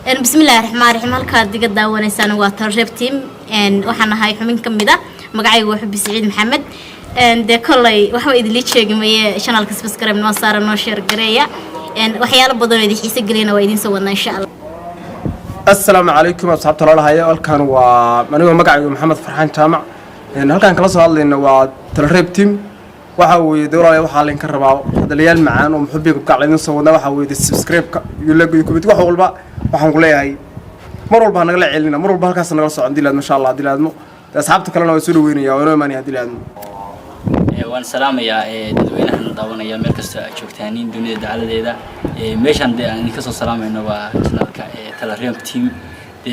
بسم الله الرحمن الرحيم halka diga daawanaysan waa Talreeb team waxaan ahay xubin kamid ah magacaygu waa Xubbi Saciid Maxamed de kolay waxa idin la sheegay channelka subscribe noo saara noo share gareeya waxyaalo badan oo idin xiiso galina waa idin soo wadnaa insha Allah السلام عليكم أصحاب طلال هاي halkan waa aniga magacaygu Maxamed Farxaan Jaamac halkan kala soo hadlayna waa Talreeb team waxa weeye dawladda waxa la ka rabaa hadalyaal macaan oo muxubbiga ka calayn soo wadna waxa weeye subscribe-ka iyo like iyo comment wax walba waxaan ku leeyahay mar walba naga celina mar walba halkaas naga soo dilaad ma sha Allah dilaadmo asxaabta kalena way soo dhaweynayaan oo imaanaya dilaadmo waan salaamayaa dadweynaha daawanaya meel kasta ay joogtaan dunida dacaladeeda meeshan aan ka soo salaamayno waa channelka Talreeb team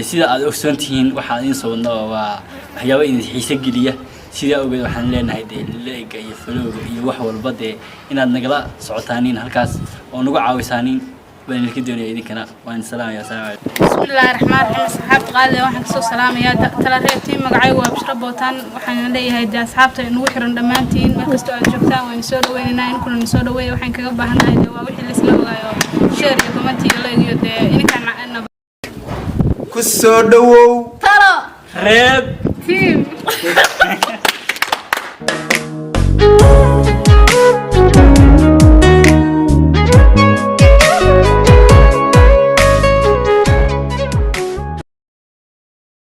sida aad ogsoontihiin waxa idin soo wadnaa waa waxyaabo idin xiiso geliya sida ogeed waxaan leenahay like iyo follow iyo wax walba inaad nagala socotaaniin halkaas oo nagu caawisaaniin baan idin doonaya idinkana waan salaamayaa salaam بسم الله الرحمن الرحيم صحابة قاعدة waxaan kasoo salaamayaa Talreeb team magacaygu waa Bishra Bootan waxaan leeyahay asxaabta inuu xiran dhamaantiin meel kasta aad joogtaan waan soo dhaweynaa in kulan soo dhaweeyo waxaan kaga baahanahay waa wixii la isla ogaayo share iyo comment iyo like iyo inkaan macna ku soo dhawow Talreeb team